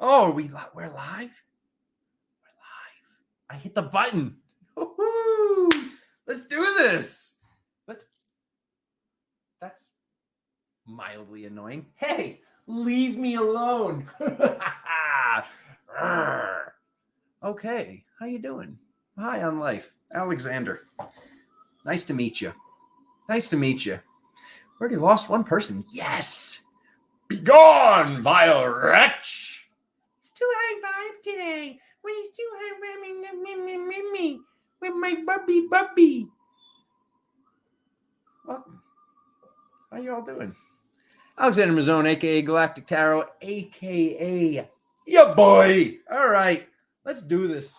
Oh, we're live? We're live. I hit the button. Woo-hoo! Let's do this. But that's mildly annoying. Hey, leave me alone. Okay, how you doing? Hi on life. Alexander. Nice to meet you. Nice to meet you. We already lost one person. Yes. Begone, vile wretch. It's too high vibe today. Where's too high vibe? With my bubby. Welcome. How you all doing? Alexander Mazzone, a.k.a. Galactic Tarot, a.k.a. ya boy. All right, let's do this.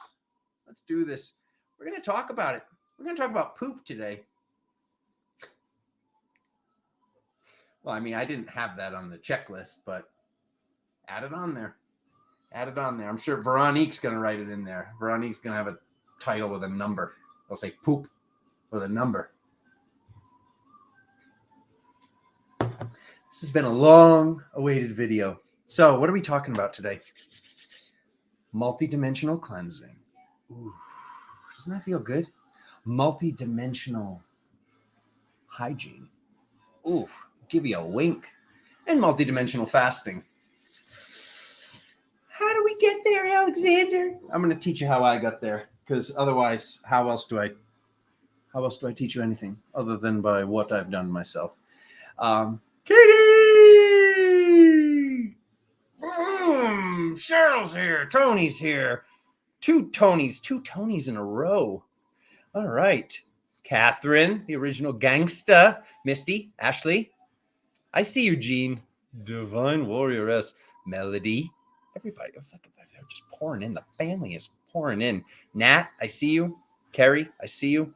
Let's do this. We're going to talk about it. We're going to talk about poop today. Well, I mean, I didn't have that on the checklist, but add it on there. Add it on there. I'm sure Veronique's going to write it in there. Veronique's going to have a title with a number. They'll say poop with a number. This has been a long-awaited video. So what are we talking about today? Multidimensional cleansing. Ooh, doesn't that feel good? Multidimensional hygiene. Ooh, give you a wink. And multidimensional fasting. How do we get there, Alexander? I'm going to teach you how I got there, because otherwise, how else do I teach you anything other than by what I've done myself? Katie! Boom! Cheryl's here. Tony's here. Two Tonys in a row. All right. Catherine, the original gangsta. Misty, Ashley. I see you, Jean. Divine Warrioress. Melody. Everybody, they're just pouring in. The family is pouring in. Nat, I see you. Carrie, I see you.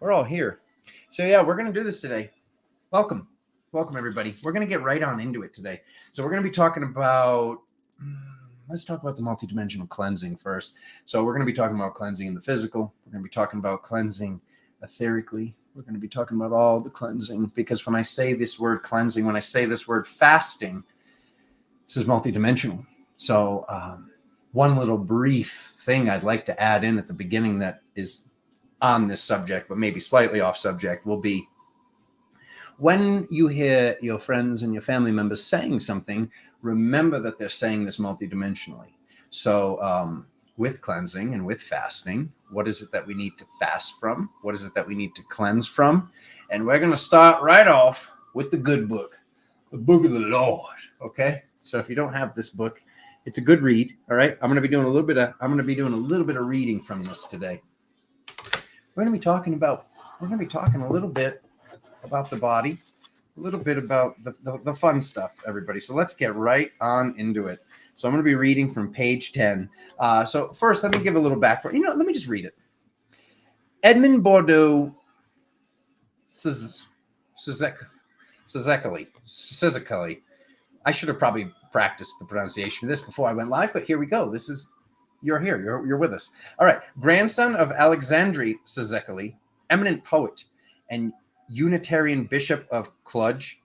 We're all here. So yeah, we're going to do this today. Welcome. Welcome, everybody. We're going to get right on into it today. So we're going to be talking about, let's talk about the multidimensional cleansing first. So we're going to be talking about cleansing in the physical. We're going to be talking about cleansing etherically. We're going to be talking about all the cleansing, because when I say this word cleansing, when I say this word fasting, this is multidimensional. So one little brief thing I'd like to add in at the beginning that is on this subject, but maybe slightly off subject, will be when you hear your friends and your family members saying something, remember that they're saying this multidimensionally. So with cleansing and with fasting, what is it that we need to fast from? What is it that we need to cleanse from? And we're going to start right off with the good book, the book of the Lord. Okay. So if you don't have this book, it's a good read. All right. I'm going to be doing a little bit of reading from this today. We're going to be talking a little bit about the body, a little bit about the fun stuff, everybody. So let's get right on into it. So I'm going to be reading from page 10. So first, let me give a little background. Let me just read it. Edmond Bordeaux Sizekali. I should have probably practiced the pronunciation of this before I went live, but here we go. You're here. You're with us. All right. Grandson of Alexandre Sizekali, eminent poet and Unitarian Bishop of Cluj,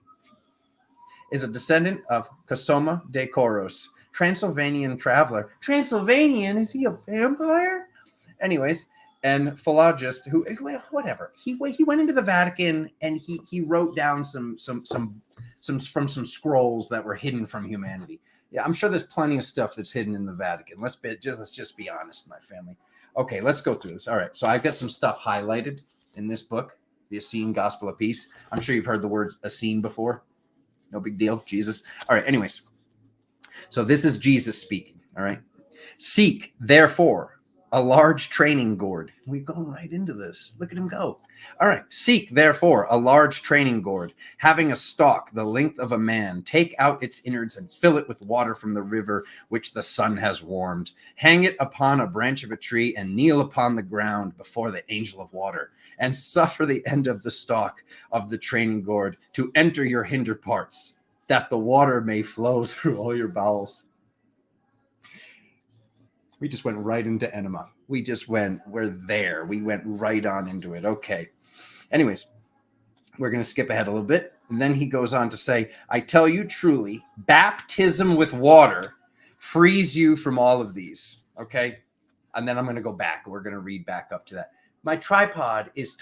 is a descendant of Cosoma de Coros, Transylvanian traveler. Transylvanian? Is he a vampire? Anyways, and philologist who, whatever. He went into the Vatican and he wrote down some scrolls that were hidden from humanity. Yeah, I'm sure there's plenty of stuff that's hidden in the Vatican. Let's just be honest, my family. Okay, let's go through this. All right, so I've got some stuff highlighted in this book, the Essene Gospel of Peace. I'm sure you've heard the words Essene before. No big deal. Jesus. All right. Anyways, so this is Jesus speaking. All right. Seek, therefore, a large training gourd. We're going right into this. Look at him go. All right. Seek, therefore, a large training gourd, having a stalk the length of a man. Take out its innards and fill it with water from the river which the sun has warmed. Hang it upon a branch of a tree and kneel upon the ground before the angel of water, and suffer the end of the stalk of the training gourd to enter your hinder parts, that the water may flow through all your bowels. We just went right into enema. We're there. We went right on into it. Okay. Anyways, we're going to skip ahead a little bit. And then he goes on to say, I tell you truly, baptism with water frees you from all of these. Okay. And then I'm going to go back. We're going to read back up to that. My tripod is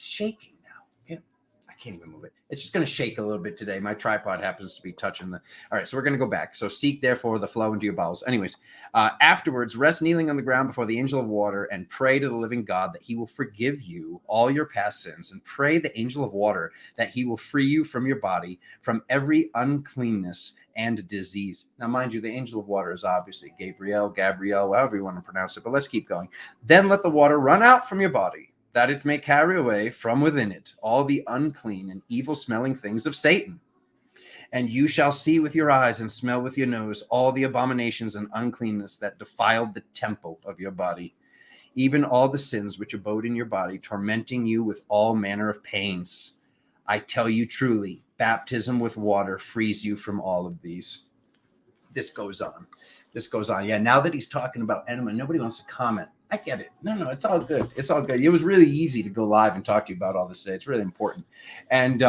shaking now. Okay. I can't even move it. It's just going to shake a little bit today. My tripod happens to be touching the. All right. So we're going to go back. So seek, therefore, the flow into your bowels. Anyways, afterwards, rest kneeling on the ground before the angel of water and pray to the living God that he will forgive you all your past sins, and pray the angel of water that he will free you from your body, from every uncleanness and disease. Now, mind you, the angel of water is obviously Gabriel, however you want to pronounce it, but let's keep going. Then let the water run out from your body, that it may carry away from within it all the unclean and evil-smelling things of Satan. And you shall see with your eyes and smell with your nose all the abominations and uncleanness that defiled the temple of your body, even all the sins which abode in your body, tormenting you with all manner of pains. I tell you truly, baptism with water frees you from all of these. This goes on. Yeah, now that he's talking about enema, nobody wants to comment. I get it. No, it's all good. It's all good. It was really easy to go live and talk to you about all this today. It's really important. And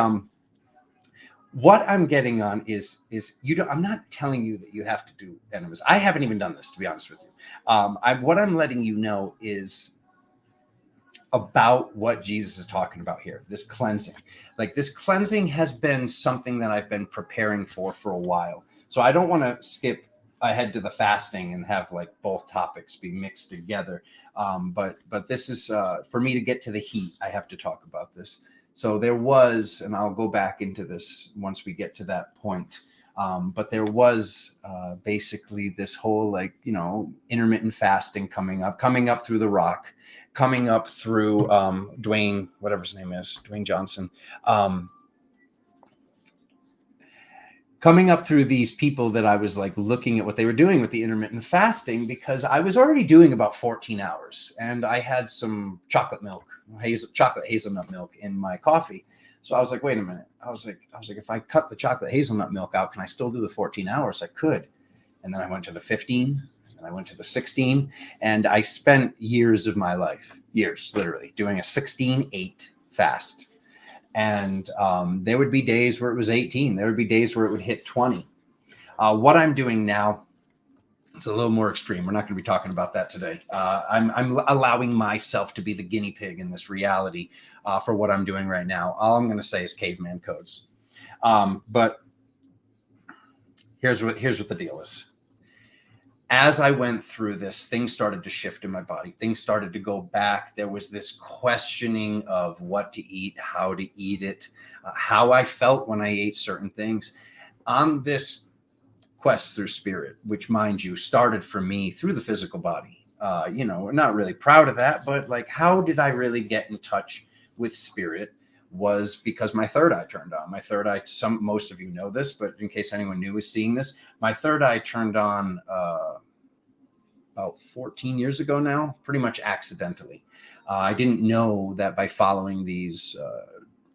what I'm getting on is I'm not telling you that you have to do enemas. I haven't even done this, to be honest with you. What I'm letting you know is about what Jesus is talking about here, this cleansing. Like, this cleansing has been something that I've been preparing for a while. So I don't want to skip ahead to the fasting and have like both topics be mixed together. But this is for me to get to the heat, I have to talk about this. So there was, and I'll go back into this once we get to that point. But there was basically this whole, like, intermittent fasting coming up through the rock, coming up through Dwayne, whatever his name is, Dwayne Johnson, coming up through these people that I was like looking at what they were doing with the intermittent fasting, because I was already doing about 14 hours and I had some chocolate hazelnut milk in my coffee. So I was like, wait a minute. I was like, if I cut the chocolate hazelnut milk out, can I still do the 14 hours? I could. And then I went to the 15, and I went to the 16, and I spent years of my life, literally, doing a 16-8 fast. And there would be days where it was 18. There would be days where it would hit 20. What I'm doing now, it's a little more extreme. We're not going to be talking about that today. I'm allowing myself to be the guinea pig in this reality for what I'm doing right now. All I'm going to say is caveman codes. But here's what the deal is. As I went through this, things started to shift in my body. Things started to go back. There was this questioning of what to eat, how to eat it, how I felt when I ate certain things. On this quest through spirit, which, mind you, started for me through the physical body. Not really proud of that, but like, how did I really get in touch with spirit was because my third eye turned on. My third eye, most of you know this, but in case anyone new is seeing this, my third eye turned on about 14 years ago now, pretty much accidentally. I didn't know that by following these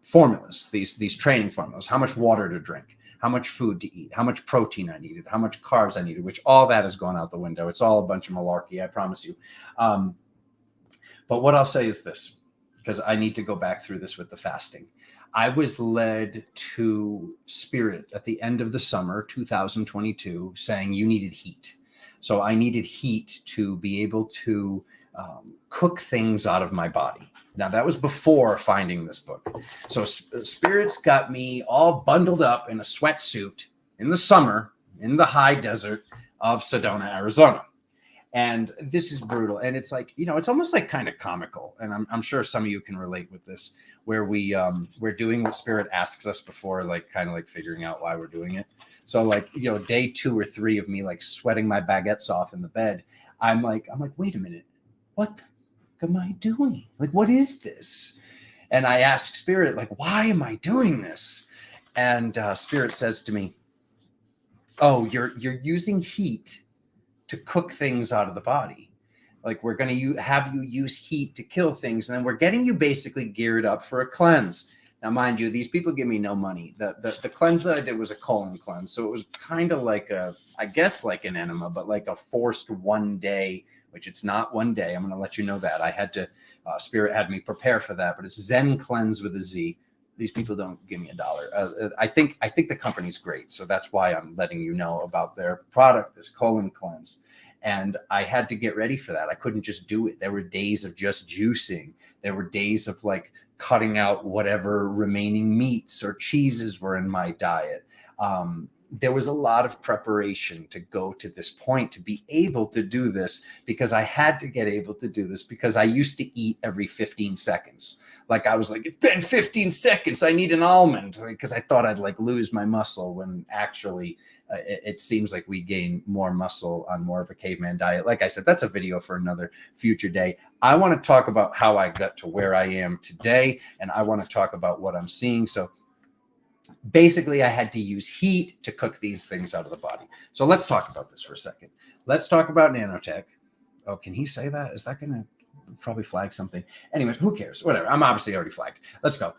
formulas, these training formulas, how much water to drink, how much food to eat, how much protein I needed, how much carbs I needed, which all that has gone out the window. It's all a bunch of malarkey, I promise you. But what I'll say is this, because I need to go back through this with the fasting. I was led to spirit at the end of the summer, 2022, saying you needed heat. So I needed heat to be able to cook things out of my body. Now, that was before finding this book. So spirits got me all bundled up in a sweatsuit in the summer in the high desert of Sedona, Arizona. And this is brutal. And it's like, it's almost like kind of comical. And I'm sure some of you can relate with this, where we're doing what spirit asks us before, like kind of like figuring out why we're doing it. So like, day 2 or 3 of me like sweating my baguettes off in the bed. I'm like, wait a minute, what am I doing? Like, what is this? And I ask spirit, like, why am I doing this? And spirit says to me, oh, you're using heat to cook things out of the body. Like, we're going to have you use heat to kill things. And then we're getting you basically geared up for a cleanse. Now, mind you, these people give me no money. The cleanse that I did was a colon cleanse. So it was kind of like I guess like an enema, but like a forced one day, which it's not one day. I'm going to let you know that. I had to, spirit had me prepare for that, but it's Zen cleanse with a Z. These people don't give me $1. I think the company's great, so that's why I'm letting you know about their product, this colon cleanse. And I had to get ready for that. I couldn't just do it. There were days of just juicing. There were days of like cutting out whatever remaining meats or cheeses were in my diet. There was a lot of preparation to go to this point, to be able to do this, because I had to get able to do this because I used to eat every 15 seconds. Like I was like, it's been 15 seconds. I need an almond, because I thought I'd like lose my muscle, when actually it seems like we gain more muscle on more of a caveman diet. Like I said, that's a video for another future day. I want to talk about how I got to where I am today, and I want to talk about what I'm seeing. So basically, I had to use heat to cook these things out of the body. So let's talk about this for a second. Let's talk about nanotech. Oh, can he say that? Is that going to probably flag something? Anyways, who cares? Whatever. I'm obviously already flagged. Let's go.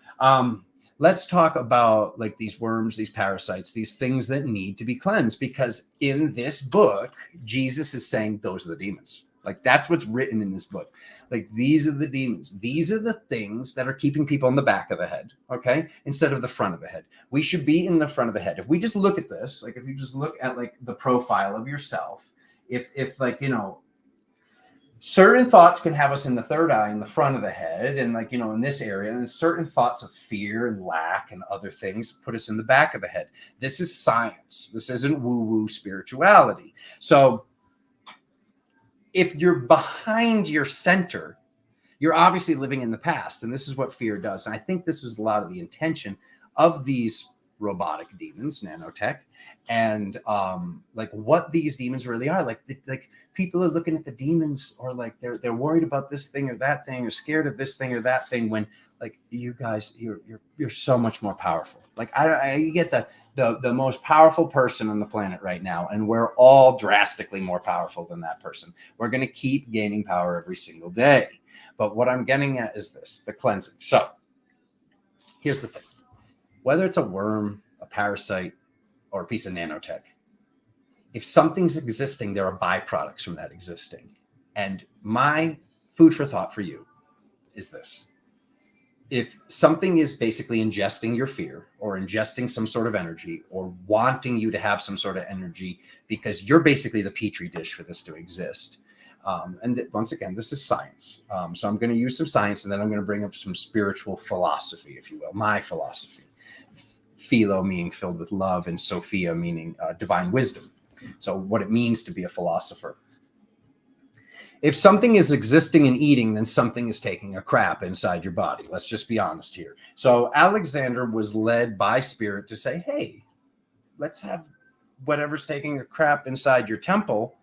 Let's talk about like these worms, these parasites, these things that need to be cleansed, because in this book, Jesus is saying those are the demons. Like that's what's written in this book. Like these are the demons. These are the things that are keeping people in the back of the head, okay? Instead of the front of the head. We should be in the front of the head. If we just look at this, like if you just look at like the profile of yourself, if like, you know, certain thoughts can have us in the third eye, in the front of the head, and like, you know, in this area, and certain thoughts of fear and lack and other things put us in the back of the head. This is science. This isn't woo-woo spirituality. So if you're behind your center, you're obviously living in the past. And this is what fear does. And I think this is a lot of the intention of these robotic demons, nanotech, and like what these demons really are. Like people are looking at the demons, or like they're worried about this thing or that thing, or scared of this thing or that thing, when like you guys, you're so much more powerful. Like you get the most powerful person on the planet right now, and we're all drastically more powerful than that person. We're going to keep gaining power every single day. But what I'm getting at is this, the cleansing. So here's the thing. Whether it's a worm, a parasite, or a piece of nanotech, if something's existing, there are byproducts from that existing. And my food for thought for you is this. If something is basically ingesting your fear, or ingesting some sort of energy, or wanting you to have some sort of energy, because you're basically the petri dish for this to exist. Once again, this is science. So I'm going to use some science, and then I'm going to bring up some spiritual philosophy, if you will, my philosophy. Philo meaning filled with love, and Sophia meaning divine wisdom. So what it means to be a philosopher. If something is existing and eating, then something is taking a crap inside your body. Let's just be honest here. So Alexander was led by spirit to say, hey, let's have whatever's taking a crap inside your temple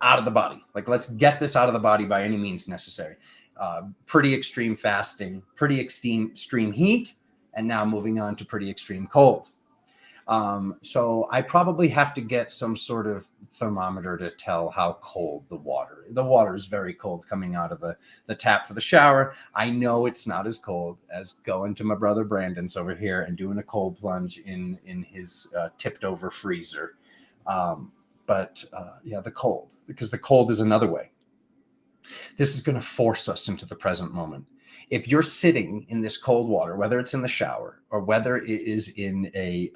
out of the body. Like, let's get this out of the body by any means necessary. Pretty extreme fasting, pretty extreme heat, and now moving on to pretty extreme cold. So I probably have to get some sort of thermometer to tell how cold the water is. Very cold coming out of the tap for the shower. I know it's not as cold as going to my brother Brandon's over here and doing a cold plunge in his tipped over freezer. But the cold, because the cold is another way. This is going to force us into the present moment. If you're sitting in this cold water, whether it's in the shower or whether it is in a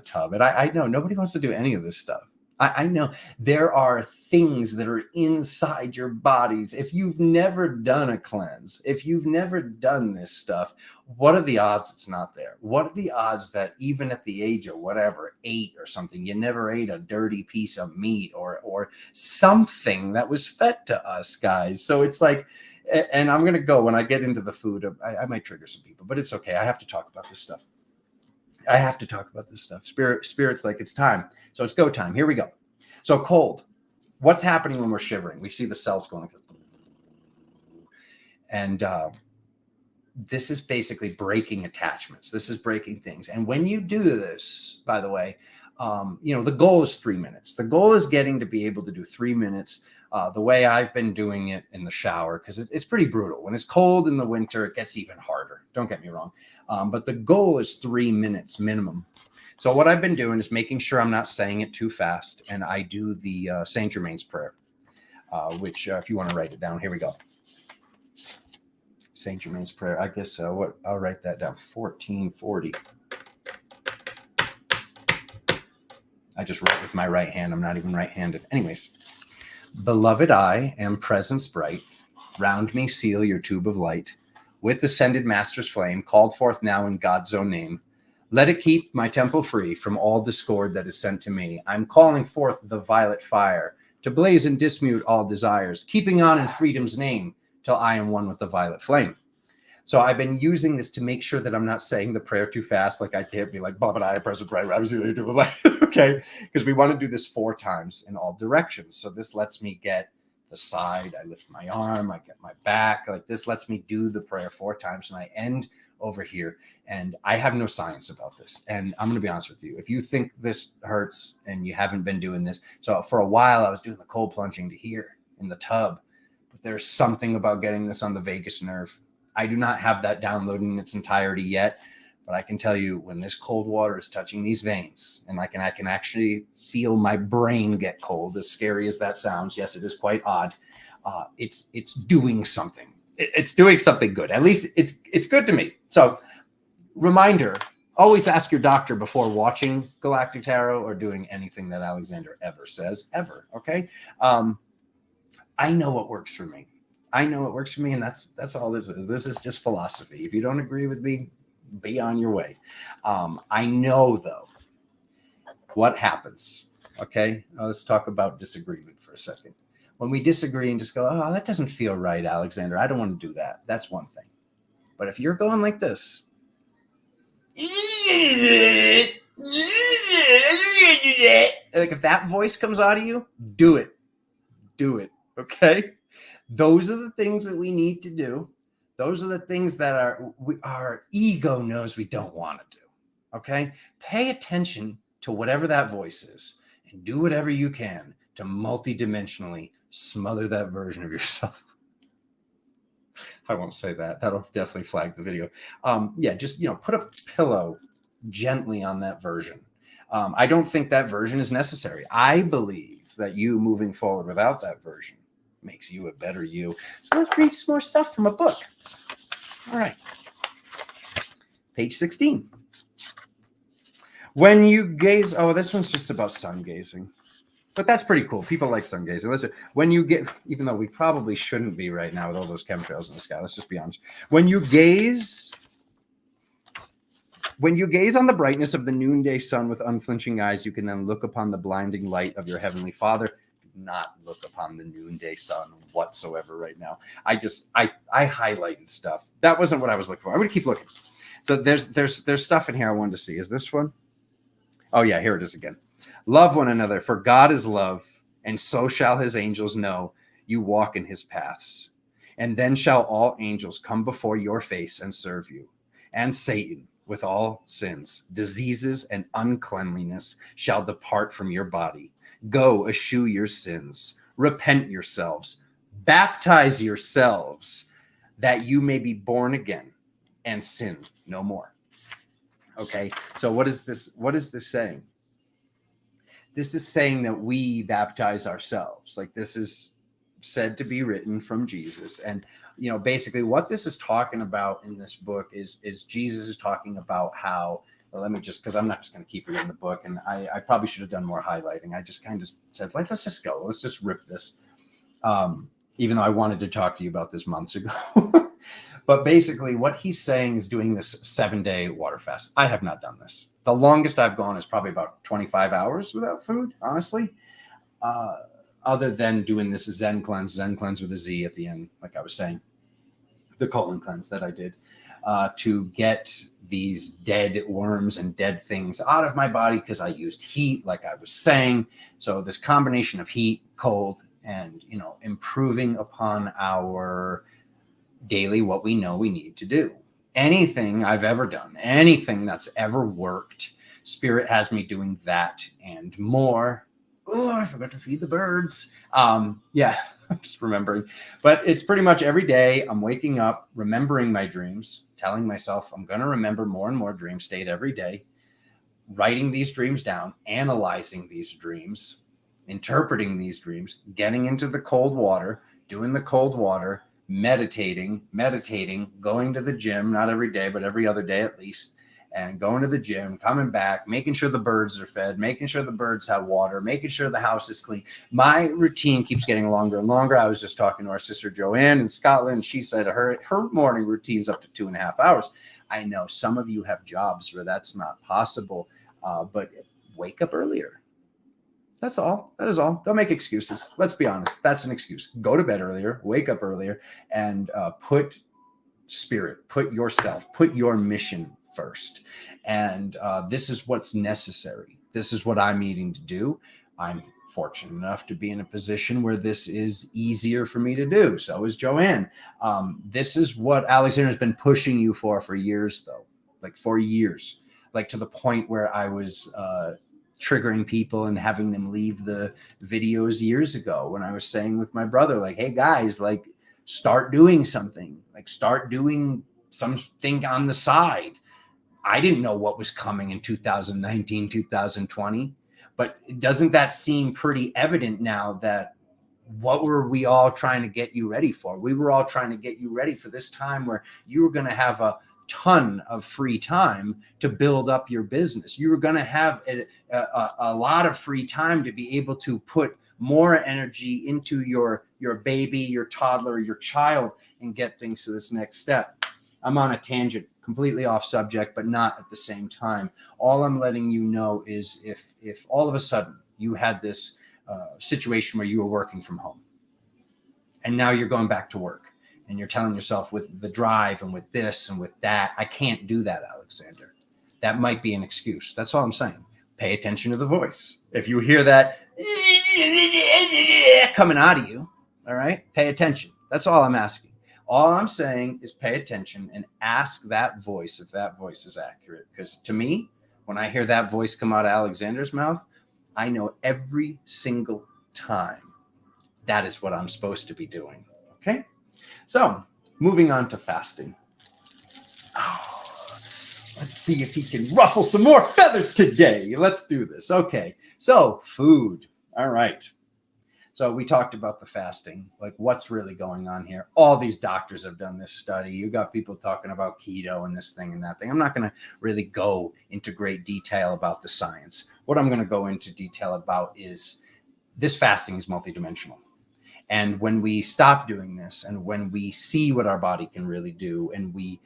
tub, and I know nobody wants to do any of this stuff. I know there are things that are inside your bodies. If you've never done a cleanse, if you've never done this stuff, what are the odds it's not there? What are the odds that even at the age of whatever, 8 or something, you never ate a dirty piece of meat or something that was fed to us, guys? So it's like, and I'm going to go when I get into the food. I might trigger some people, but it's okay. I have to talk about this stuff. Spirit's like, it's time. So it's go time. Here we go. So cold. What's happening when we're shivering? We see the cells going. And this is basically breaking attachments. This is breaking things. And when you do this, by the way, the goal is 3 minutes. The goal is getting to be able to do 3 minutes. The way I've been doing it in the shower, because it's pretty brutal. When it's cold in the winter, it gets even harder. Don't get me wrong. But the goal is 3 minutes minimum. So what I've been doing is making sure I'm not saying it too fast. And I do the St. Germain's prayer, which if you want to write it down, here we go. Saint Germain's prayer. I guess so. I'll write that down. 1440. I just write with my right hand. I'm not even right-handed. Anyways. Beloved, I am presence bright. Round me seal your tube of light. With ascended master's flame, called forth now in God's own name. Let it keep my temple free from all discord that is sent to me. I'm calling forth the violet fire to blaze and dismute all desires, keeping on in freedom's name till I am one with the violet flame. So I've been using this to make sure that I'm not saying the prayer too fast. Like I can't be like, beloved, I am present bright. Okay, because we want to do this 4 times in all directions. So this lets me get the side. I lift my arm. I get my back. Like this lets me do the prayer 4 times, and I end over here. And I have no science about this. And I'm going to be honest with you. If you think this hurts and you haven't been doing this, so for a while I was doing the cold plunging to here in the tub, but there's something about getting this on the vagus nerve. I do not have that downloaded in its entirety yet, but I can tell you when this cold water is touching these veins, and I can actually feel my brain get cold, as scary as that sounds. Yes, it is quite odd. It's doing something. It's doing something good. At least it's good to me. So reminder, always ask your doctor before watching Galactic Tarot or doing anything that Alexander ever says, ever. Okay. I know what works for me. I know it works for me, and that's all this is. This is just philosophy. If you don't agree with me, be on your way. I know, though, what happens. Okay, let's talk about disagreement for a second. When we disagree and just go, oh, that doesn't feel right, Alexander. I don't want to do that. That's one thing. But if you're going like this, like if that voice comes out of you, do it. Do it. Okay. Those are the things that we need to do. Those are the things that our ego knows we don't want to do. Okay? Pay attention to whatever that voice is and do whatever you can to multidimensionally smother that version of yourself. I won't say that. That'll definitely flag the video. Yeah, just, put a pillow gently on that version. I don't think that version is necessary. I believe that you moving forward without that version makes you a better you. So let's read some more stuff from a book. All right. Page 16. When you gaze, this one's just about sun gazing. But that's pretty cool. People like sun gazing. When you get, even though we probably shouldn't be right now with all those chemtrails in the sky, let's just be honest. When you gaze on the brightness of the noonday sun with unflinching eyes, you can then look upon the blinding light of your heavenly Father. Do not look upon the noonday sun whatsoever right now. I highlighted stuff. That wasn't what I was looking for. I'm going to keep looking. So there's stuff in here I wanted to see. Is this one? Oh yeah, here it is again. Love one another, for God is love, and so shall his angels know you walk in his paths. And then shall all angels come before your face and serve you. And Satan, with all sins, diseases, and uncleanliness, shall depart from your body. Go, eschew your sins, repent yourselves, baptize yourselves, that you may be born again and sin no more. Okay, so what is this? What is this saying? This is saying that we baptize ourselves. Like this is said to be written from Jesus. And, basically what this is talking about in this book is Jesus is talking about how, let me just, because I'm not just going to keep reading the book. And I probably should have done more highlighting. I just kind of said, let's just go. Let's just rip this. Even though I wanted to talk to you about this months ago. But basically what he's saying is doing this 7-day water fast. I have not done this. The longest I've gone is probably about 25 hours without food, honestly. Other than doing this Zen cleanse with a Z at the end, like I was saying, the colon cleanse that I did, to get these dead worms and dead things out of my body because I used heat, like I was saying. So this combination of heat, cold, and, improving upon our daily what we know we need to do. Anything I've ever done, anything that's ever worked, Spirit has me doing that and more. Oh, I forgot to feed the birds. Yeah, I'm just remembering. But it's pretty much every day I'm waking up, remembering my dreams, telling myself I'm going to remember more and more dream state every day, writing these dreams down, analyzing these dreams, interpreting these dreams, getting into the cold water, doing the cold water, meditating, going to the gym, not every day, but every other day at least, and going to the gym, coming back, making sure the birds are fed, making sure the birds have water, making sure the house is clean. My routine keeps getting longer and longer. I was just talking to our sister Joanne in Scotland. She said her morning routine is up to 2.5 hours. I know some of you have jobs where that's not possible, but wake up earlier. That's all. That is all. Don't make excuses. Let's be honest. That's an excuse. Go to bed earlier, wake up earlier, and put spirit, put yourself, put your mission first. And this is what's necessary. This is what I'm needing to do. I'm fortunate enough to be in a position where this is easier for me to do. So is Joanne. This is what Alexander's been pushing you for years, though, like for years, like to the point where I was triggering people and having them leave the videos years ago when I was saying with my brother, like, hey guys, like start doing something, like start doing something on the side. I didn't know what was coming in 2019, 2020, but doesn't that seem pretty evident now that what were we all trying to get you ready for? We were all trying to get you ready for this time where you were going to have a ton of free time to build up your business. You were going to have a lot of free time to be able to put more energy into your baby, your toddler, your child, and get things to this next step. I'm on a tangent, completely off subject, but not at the same time. All I'm letting you know is if all of a sudden you had this situation where you were working from home and now you're going back to work, and you're telling yourself with the drive and with this and with that, I can't do that, Alexander. That might be an excuse. That's all I'm saying. Pay attention to the voice. If you hear that coming out of you, all right, pay attention. That's all I'm asking. All I'm saying is pay attention and ask that voice if that voice is accurate. Because to me, when I hear that voice come out of Alexander's mouth, I know every single time that is what I'm supposed to be doing. Okay? So, moving on to fasting. Oh, let's see if he can ruffle some more feathers today. Let's do this. Okay, so food. All right. So we talked about the fasting, like what's really going on here. All these doctors have done this study. You got people talking about keto and this thing and that thing. I'm not going to really go into great detail about the science. What I'm going to go into detail about is this fasting is multidimensional. And when we stop doing this and when we see what our body can really do and we,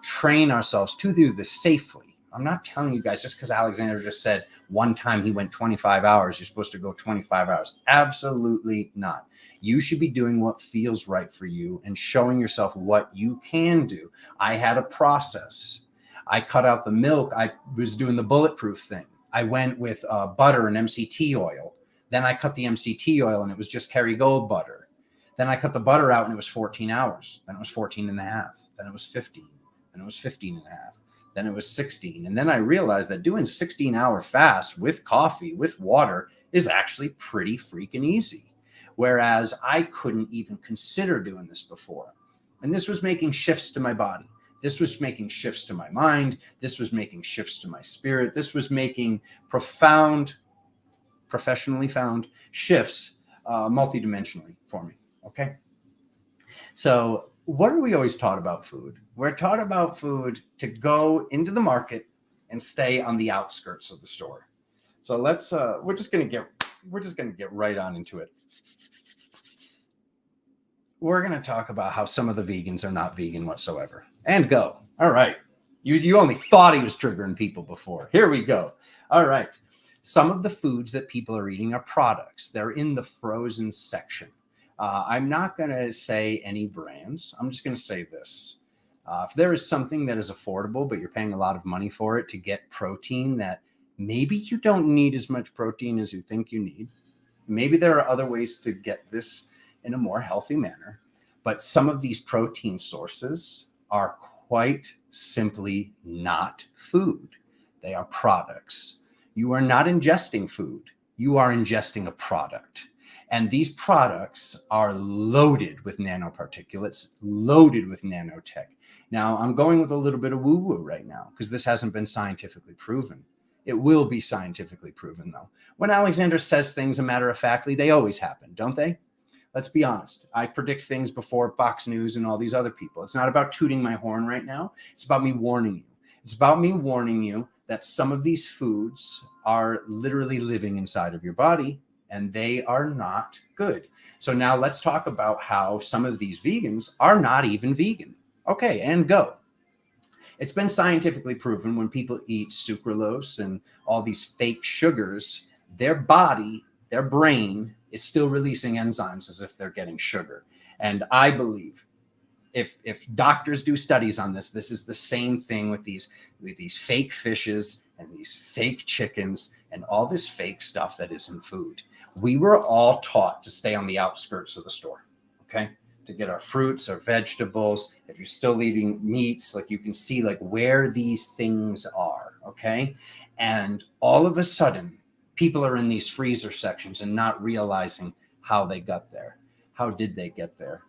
train ourselves to do this safely. I'm not telling you guys just because Alexander just said one time he went 25 hours, you're supposed to go 25 hours. Absolutely not. You should be doing what feels right for you and showing yourself what you can do. I had a process. I cut out the milk. I was doing the bulletproof thing. I went with butter and MCT oil. Then I cut the MCT oil and it was just Kerrygold butter. Then I cut the butter out and it was 14 hours. Then it was 14 and a half. Then it was 15. Then it was 15 and a half. Then it was 16. And then I realized that doing 16-hour fast with coffee, with water is actually pretty freaking easy. Whereas I couldn't even consider doing this before. And this was making shifts to my body. This was making shifts to my mind. This was making shifts to my spirit. This was making profound, professionally found shifts multidimensionally for me. Okay. So what are we always taught about food? We're taught about food to go into the market and stay on the outskirts of the store. So let's we're just gonna get right on into it. We're gonna talk about how some of the vegans are not vegan whatsoever. And go. All right. You only thought he was triggering people before. Here we go. All right. Some of the foods that people are eating are products. They're in the frozen section. I'm not going to say any brands. I'm just going to say this. If there is something that is affordable, but you're paying a lot of money for it to get protein that maybe you don't need as much protein as you think you need. Maybe there are other ways to get this in a more healthy manner. But some of these protein sources are quite simply not food. They are products. You are not ingesting food. You are ingesting a product. And these products are loaded with nanoparticulates, loaded with nanotech. Now, I'm going with a little bit of woo-woo right now because this hasn't been scientifically proven. It will be scientifically proven, though. When Alexander says things a matter of factly, they always happen, don't they? Let's be honest. I predict things before Fox News and all these other people. It's not about tooting my horn right now. It's about me warning you. It's about me warning you that some of these foods are literally living inside of your body, and they are not good. So now let's talk about how some of these vegans are not even vegan. Okay, and go. It's been scientifically proven when people eat sucralose and all these fake sugars, their body, their brain is still releasing enzymes as if they're getting sugar. And I believe if doctors do studies on this, this is the same thing with these fake fishes and these fake chickens and all this fake stuff that is in food. We were all taught to stay on the outskirts of the store, okay? To get our fruits, our vegetables. If you're still eating meats, like you can see like where these things are, okay? And all of a sudden, people are in these freezer sections and not realizing how they got there. How did they get there?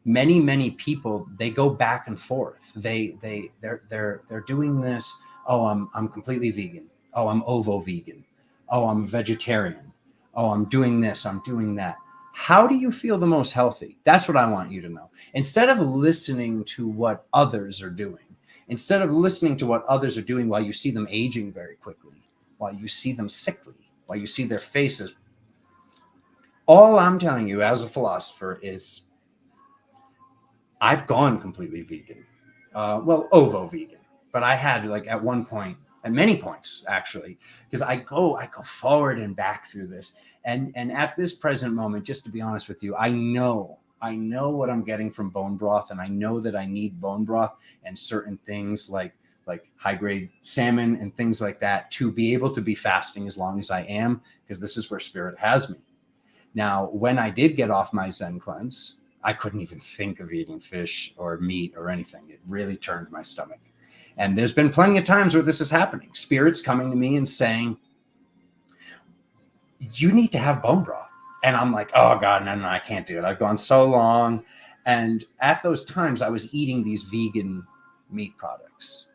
Many people, they go back and forth. They're doing this. Oh, I'm completely vegan. Oh, I'm ovo vegan. Oh, I'm vegetarian. Oh, I'm doing this. I'm doing that. How do you feel the most healthy? That's what I want you to know. Instead of listening to what others are doing, instead of listening to what others are doing while you see them aging very quickly, while you see them sickly, while you see their faces, all I'm telling you as a philosopher is I've gone completely vegan. Well, ovo vegan, but I had like at one point, at many points actually, because I go forward and back through this. And at this present moment, just to be honest with you, I know what I'm getting from bone broth, and I know that I need bone broth and certain things like high grade salmon and things like that to be able to be fasting as long as I am, because this is where spirit has me. Now, when I did get off my Zen cleanse, I couldn't even think of eating fish or meat or anything. It really turned my stomach. And there's been plenty of times where this is happening. Spirits coming to me and saying, you need to have bone broth. And I'm like, oh God, no, I can't do it. I've gone so long. And at those times I was eating these vegan meat products.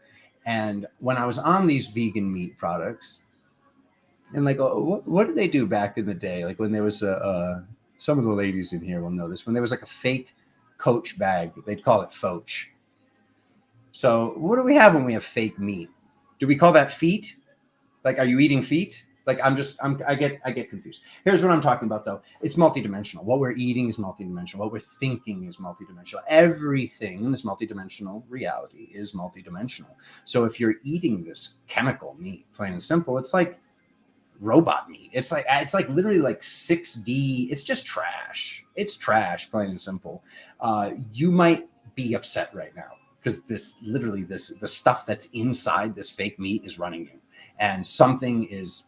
And when I was on these vegan meat products, and like, what did they do back in the day? Like when there was some of the ladies in here will know this, when there was like a fake Coach bag, they'd call it Foch. So what do we have when we have fake meat? Do we call that feet? Like, are you eating feet? Like, I get confused. Here's what I'm talking about though. It's multidimensional. What we're eating is multidimensional. What we're thinking is multidimensional. Everything in this multidimensional reality is multidimensional. So if you're eating this chemical meat, plain and simple, it's like robot meat. It's like literally like 6D. It's just trash. It's trash, plain and simple. You might be upset right now because the stuff that's inside this fake meat is running you. And something is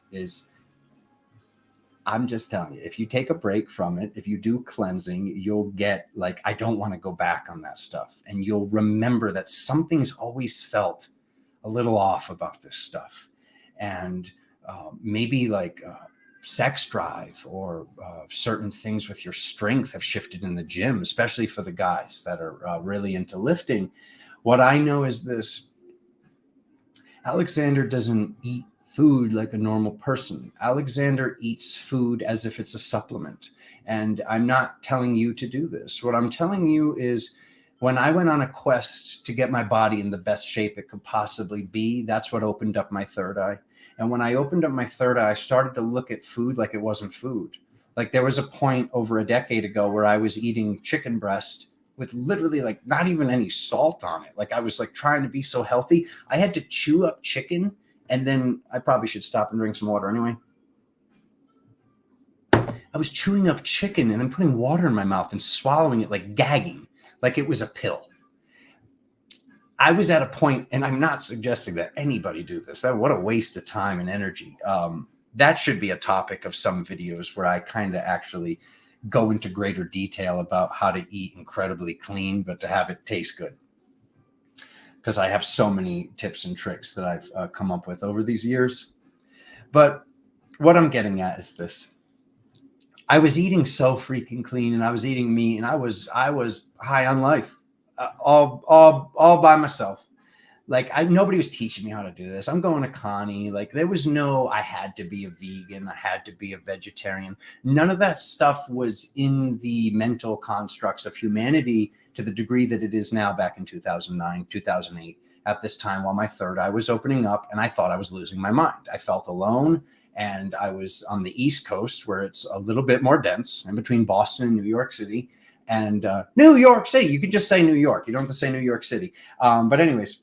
I'm just telling you, if you take a break from it, if you do cleansing, you'll get like, I don't want to go back on that stuff. And you'll remember that something's always felt a little off about this stuff. And maybe like sex drive or certain things with your strength have shifted in the gym, especially for the guys that are really into lifting. What I know is this: Alexander doesn't eat food like a normal person. Alexander eats food as if it's a supplement. And I'm not telling you to do this. What I'm telling you is, when I went on a quest to get my body in the best shape it could possibly be, that's what opened up my third eye. And when I opened up my third eye, I started to look at food like it wasn't food. Like there was a point over a decade ago where I was eating chicken breast with literally like not even any salt on it. Like I was like trying to be so healthy. I had to chew up chicken, and then I probably should stop and drink some water anyway. I was chewing up chicken and then putting water in my mouth and swallowing it, like gagging, like it was a pill. I was at a point, and I'm not suggesting that anybody do this. What a waste of time and energy. That should be a topic of some videos where I kind of actually go into greater detail about how to eat incredibly clean, but to have it taste good. Because I have so many tips and tricks that I've come up with over these years. But what I'm getting at is this. I was eating so freaking clean, and I was eating meat, and I was high on life, all by myself. Like nobody was teaching me how to do this. I'm going to Connie. Like there was no, I had to be a vegan. I had to be a vegetarian. None of that stuff was in the mental constructs of humanity to the degree that it is now back in 2009, 2008. At this time, while my third eye was opening up and I thought I was losing my mind. I felt alone, and I was on the East Coast where it's a little bit more dense, in between Boston and New York City. And New York City, you could just say New York. You don't have to say New York City. But anyways,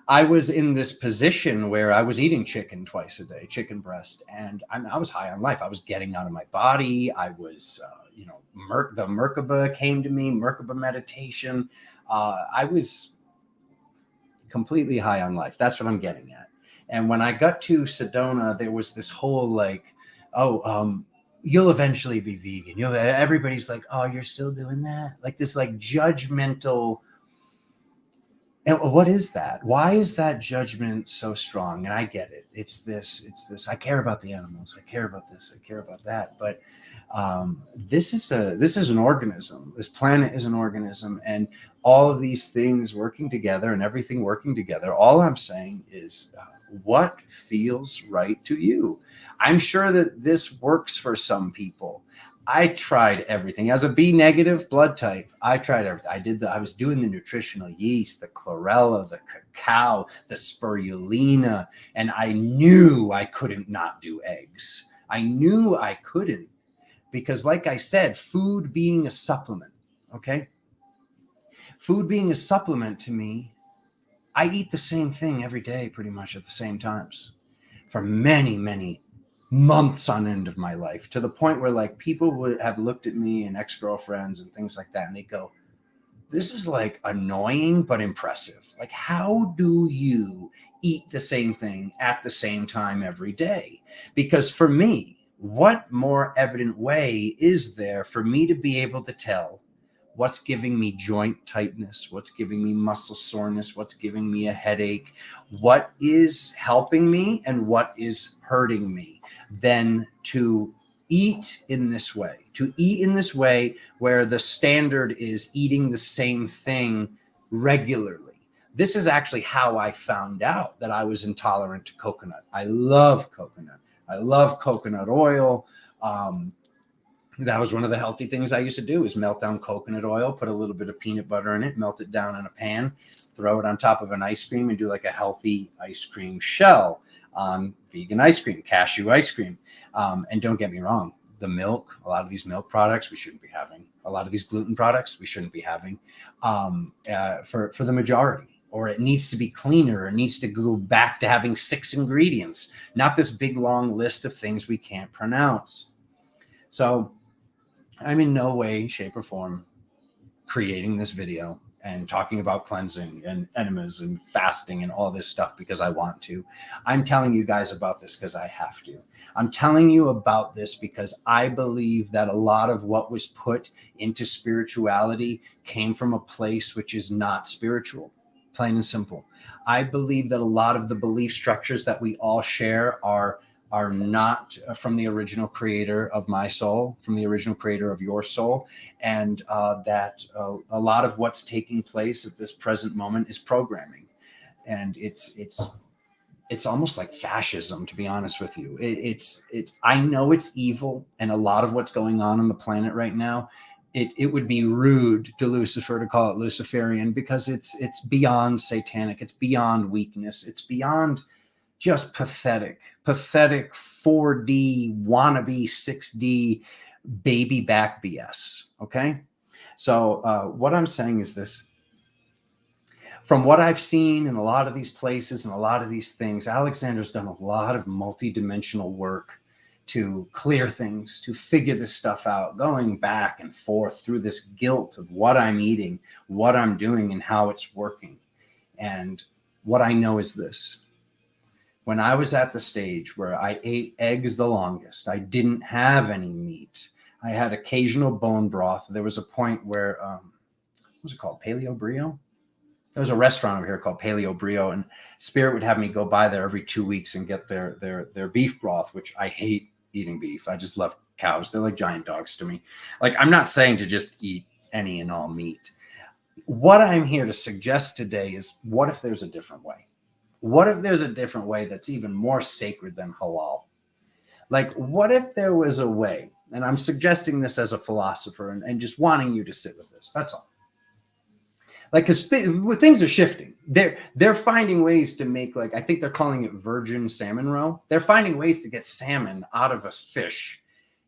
I was in this position where I was eating chicken twice a day, chicken breast, and I was high on life. I was getting out of my body. I was, the Merkaba came to me, Merkaba meditation. I was completely high on life. That's what I'm getting at. And when I got to Sedona, there was this whole like, you'll eventually be vegan. Everybody's like, oh, you're still doing that? Like this like judgmental. And what is that? Why is that judgment so strong? And I get it. It's this. I care about the animals. I care about this. I care about that. But this is an organism. This planet is an organism, and all of these things working together and everything working together. All I'm saying is what feels right to you. I'm sure that this works for some people. I tried everything. As a B negative blood type, I tried everything. I was doing the nutritional yeast, the chlorella, the cacao, the spirulina, and I knew I couldn't not do eggs. I knew I couldn't because, like I said, food being a supplement, okay? Food being a supplement to me, I eat the same thing every day pretty much at the same times for many, many months on end of my life, to the point where like people would have looked at me and ex-girlfriends and things like that, and they go, this is like annoying but impressive. Like, how do you eat the same thing at the same time every day? Because for me, what more evident way is there for me to be able to tell what's giving me joint tightness, what's giving me muscle soreness, what's giving me a headache, what is helping me and what is hurting me, than to eat in this way, where the standard is eating the same thing regularly. This is actually how I found out that I was intolerant to coconut. I love coconut. I love coconut oil. That was one of the healthy things I used to do, is melt down coconut oil, put a little bit of peanut butter in it, melt it down in a pan, throw it on top of an ice cream, and do like a healthy ice cream shell. Vegan ice cream, cashew ice cream. And don't get me wrong, the milk, a lot of these milk products we shouldn't be having. A lot of these gluten products we shouldn't be having for the majority. Or it needs to be cleaner. It needs to go back to having 6 ingredients, not this big long list of things we can't pronounce. So I'm in no way, shape, or form creating this video and talking about cleansing and enemas and fasting and all this stuff because I want to. I'm telling you guys about this because I have to. I'm telling you about this because I believe that a lot of what was put into spirituality came from a place which is not spiritual, plain and simple. I believe that a lot of the belief structures that we all share are not from the original creator of my soul, from the original creator of your soul, and that a lot of what's taking place at this present moment is programming, and it's almost like fascism, to be honest with you. It's I know it's evil, and a lot of what's going on the planet right now, it would be rude to Lucifer to call it Luciferian, because it's beyond satanic, it's beyond weakness, it's beyond just pathetic 4D wannabe 6D baby back BS. Okay. So what I'm saying is this: from what I've seen in a lot of these places and a lot of these things, Alexander's done a lot of multidimensional work to clear things, to figure this stuff out, going back and forth through this guilt of what I'm eating, what I'm doing, and how it's working. And what I know is this: when I was at the stage where I ate eggs the longest, I didn't have any meat. I had occasional bone broth. There was a point where, what was it called? Paleo Brio? There was a restaurant over here called Paleo Brio, and Spirit would have me go by there every 2 weeks and get their beef broth, which I hate eating beef. I just love cows. They're like giant dogs to me. Like, I'm not saying to just eat any and all meat. What I'm here to suggest today is, what if there's a different way? What if there's a different way that's even more sacred than halal? Like, what if there was a way, and I'm suggesting this as a philosopher and just wanting you to sit with this. That's all. Like, because things are shifting. They're finding ways to make, like, I think they're calling it virgin salmon roe. They're finding ways to get salmon out of a fish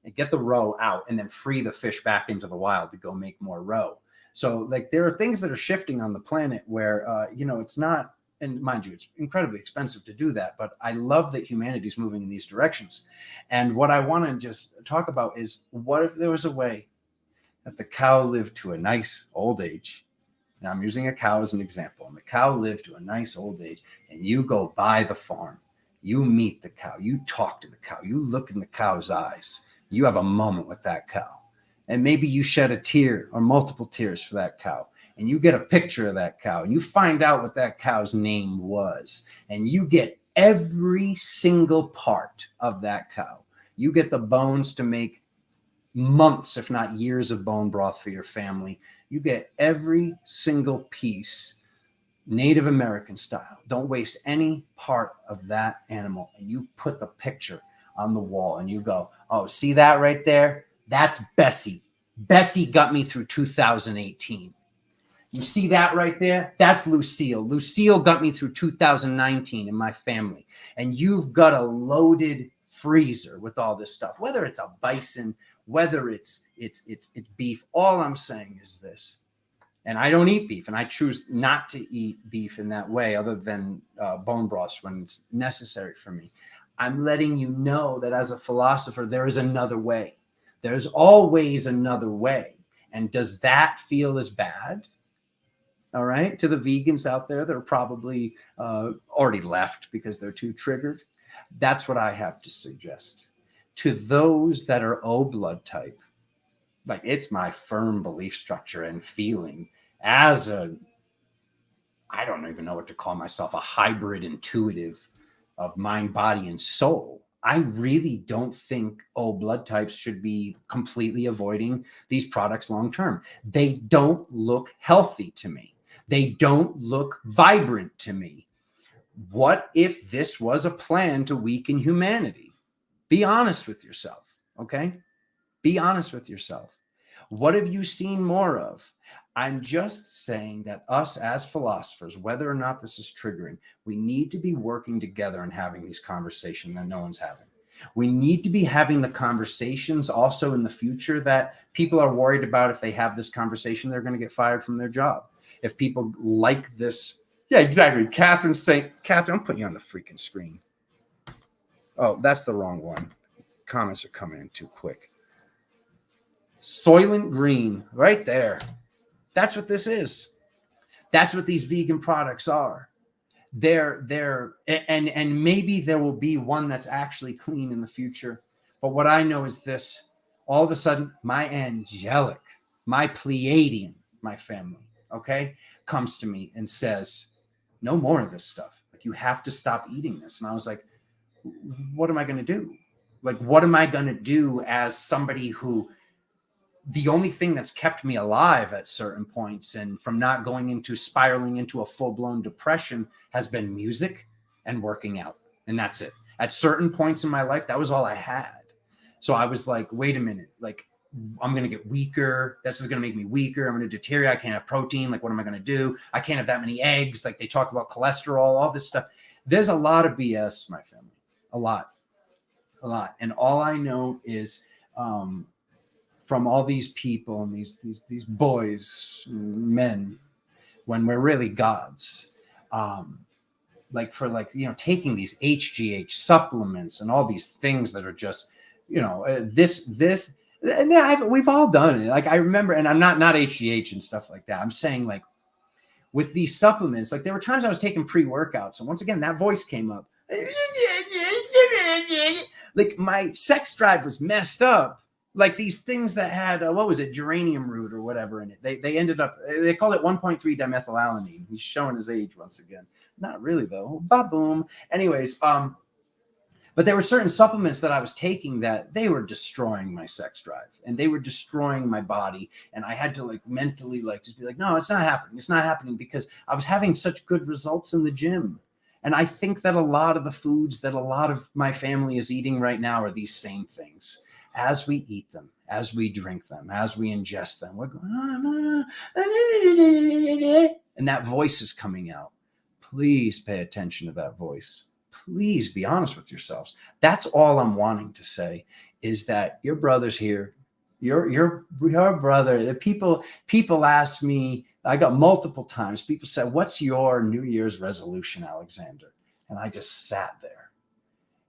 and get the roe out and then free the fish back into the wild to go make more roe. So, like, there are things that are shifting on the planet where, it's not, and mind you, it's incredibly expensive to do that, but I love that humanity's moving in these directions. And what I want to just talk about is, what if there was a way that the cow lived to a nice old age? Now, I'm using a cow as an example, and the cow lived to a nice old age, and you go by the farm, you meet the cow, you talk to the cow, you look in the cow's eyes, you have a moment with that cow, and maybe you shed a tear or multiple tears for that cow, and you get a picture of that cow, and you find out what that cow's name was, and you get every single part of that cow. You get the bones to make months, if not years, of bone broth for your family. You get every single piece Native American style. Don't waste any part of that animal. And you put the picture on the wall and you go, oh, see that right there? That's Bessie. Bessie got me through 2018. You see that right there? That's Lucille. Lucille got me through 2019 in my family. And you've got a loaded freezer with all this stuff, whether it's a bison, whether it's beef. All I'm saying is this, and I don't eat beef, and I choose not to eat beef in that way, other than bone broths when it's necessary for me. I'm letting you know that as a philosopher, there is another way. There's always another way. And does that feel as bad? All right, to the vegans out there that are probably already left because they're too triggered. That's what I have to suggest. To those that are O blood type, like, it's my firm belief structure and feeling as I don't even know what to call myself, a hybrid intuitive of mind, body, and soul. I really don't think O blood types should be completely avoiding these products long term. They don't look healthy to me. They don't look vibrant to me. What if this was a plan to weaken humanity? Be honest with yourself, okay? Be honest with yourself. What have you seen more of? I'm just saying that us as philosophers, whether or not this is triggering, we need to be working together and having these conversations that no one's having. We need to be having the conversations also in the future that people are worried about. If they have this conversation, they're going to get fired from their job. If people like this, yeah, exactly. Catherine's saying, Catherine, I'm putting you on the freaking screen. Oh, that's the wrong one. Comments are coming in too quick. Soylent Green, right there. That's what this is. That's what these vegan products are. They're and maybe there will be one that's actually clean in the future. But what I know is this: all of a sudden, my angelic, my Pleiadian, my family, okay, comes to me and says, "No more of this stuff. Like, you have to stop eating this." And I was like, what am I going to do? Like, what am I going to do as somebody who, the only thing that's kept me alive at certain points and from not going into spiraling into a full-blown depression has been music and working out. And that's it. At certain points in my life, that was all I had. So I was like, wait a minute, like, I'm going to get weaker. This is going to make me weaker. I'm going to deteriorate. I can't have protein. Like, what am I going to do? I can't have that many eggs. Like, they talk about cholesterol, all this stuff. There's a lot of BS, my family. A lot. And all I know is from all these people and these boys, men, when we're really gods, taking these HGH supplements and all these things that are just, this, and we've all done it. Like, I remember, and I'm not HGH and stuff like that. I'm saying, like, with these supplements, like, there were times I was taking pre-workouts, and once again, that voice came up. Like, my sex drive was messed up. Like, these things that had, geranium root or whatever in it. They ended up, they called it 1.3 dimethylalanine. He's showing his age once again. Not really, though. Ba-boom. Anyways, but But there were certain supplements that I was taking that they were destroying my sex drive and they were destroying my body. And I had to like mentally like just be like, no, it's not happening. It's not happening, because I was having such good results in the gym. And I think that a lot of the foods that a lot of my family is eating right now are these same things. As we eat them, as we drink them, as we ingest them, we're going, and that voice is coming out. Please pay attention to that voice. Please be honest with yourselves. That's all I'm wanting to say, is that your brother's here. Your brother. The people ask me, I got multiple times, people said, what's your New Year's resolution, Alexander? And I just sat there.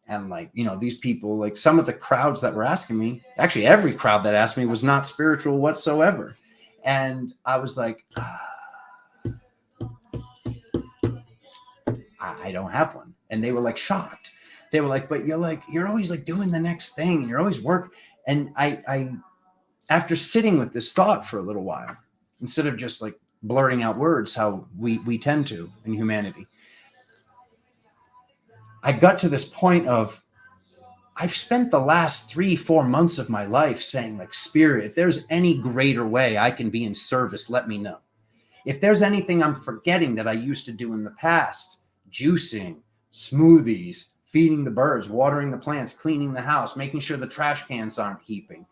And like, you know, these people, like some of the crowds that were asking me, actually every crowd that asked me was not spiritual whatsoever. And I was like, I don't have one. And they were like shocked. They were like, but you're always like doing the next thing. You're always work. And I, after sitting with this thought for a little while, instead of just like blurting out words, how we tend to in humanity, I got to this point of, I've spent the last 3-4 months of my life saying like, Spirit, if there's any greater way I can be in service, let me know. If there's anything I'm forgetting that I used to do in the past, juicing, smoothies, feeding the birds, watering the plants, cleaning the house, making sure the trash cans aren't heaping,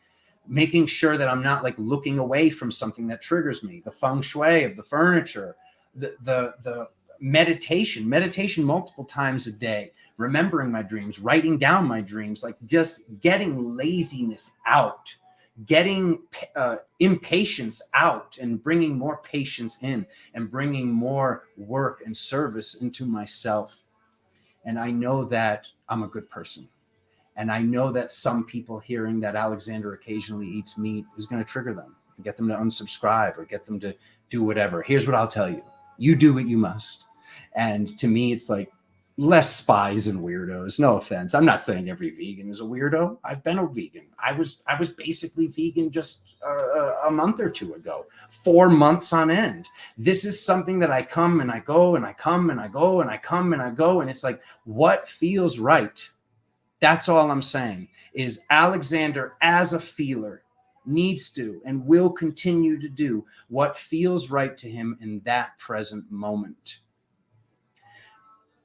making sure that I'm not like looking away from something that triggers me, the feng shui of the furniture, the meditation multiple times a day, remembering my dreams, writing down my dreams, like just getting laziness out, getting impatience out, and bringing more patience in, and bringing more work and service into myself. And I know that I'm a good person. And I know that some people hearing that Alexander occasionally eats meat is going to trigger them, get them to unsubscribe or get them to do whatever. Here's what I'll tell you. You do what you must. And to me, it's like less spies and weirdos. No offense. I'm not saying every vegan is a weirdo. I've been a vegan. I was basically vegan just a month or two ago, 4 months on end. This is something that I come and I go and I come and I go and I come and I go. And it's like, what feels right? That's all I'm saying, is Alexander as a feeler needs to and will continue to do what feels right to him in that present moment.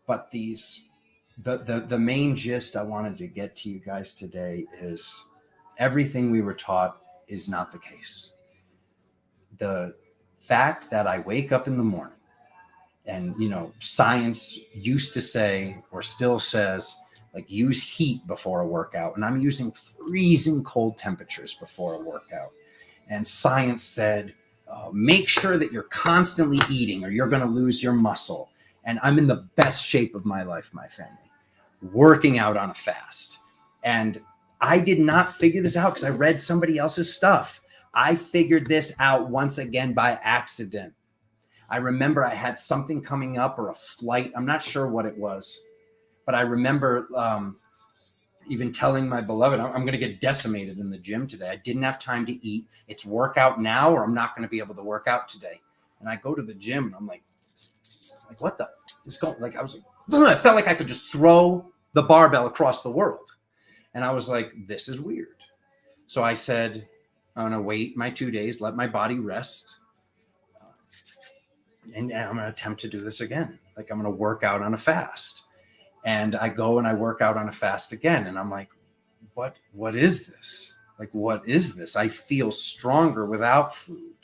But the main gist I wanted to get to you guys today is everything we were taught is not the case. The fact that I wake up in the morning and, you know, science used to say, or still says, like use heat before a workout. And I'm using freezing cold temperatures before a workout. And science said, make sure that you're constantly eating or you're going to lose your muscle. And I'm in the best shape of my life, my family, working out on a fast. And I did not figure this out because I read somebody else's stuff. I figured this out once again by accident. I remember I had something coming up or a flight. I'm not sure what it was, but I remember even telling my beloved, I'm going to get decimated in the gym today. I didn't have time to eat. It's workout now or I'm not going to be able to work out today. And I go to the gym and I'm like what the? It's going, like I was like, I felt like I could just throw the barbell across the world. And I was like, this is weird. So I said, I'm going to wait my 2 days, let my body rest. And I'm going to attempt to do this again. Like I'm going to work out on a fast. And I go and I work out on a fast again. And I'm like, what is this? Like, what is this? I feel stronger without food.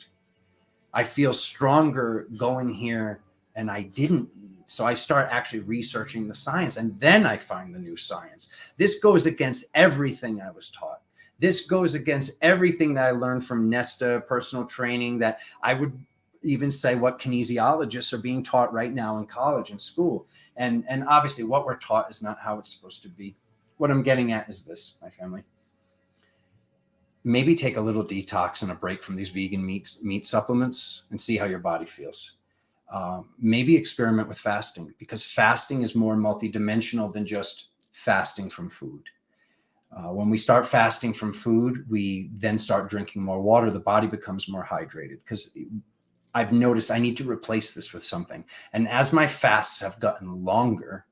I feel stronger going here and I didn't eat. So I start actually researching the science and then I find the new science. This goes against everything I was taught. This goes against everything that I learned from Nesta, personal training, that I would even say what kinesiologists are being taught right now in college and school. And obviously what we're taught is not how it's supposed to be. What I'm getting at is this, my family. Maybe take a little detox and a break from these vegan meat supplements and see how your body feels. Maybe experiment with fasting, because fasting is more multidimensional than just fasting from food. When we start fasting from food, we then start drinking more water. The body becomes more hydrated, because I've noticed I need to replace this with something. And as my fasts have gotten longer,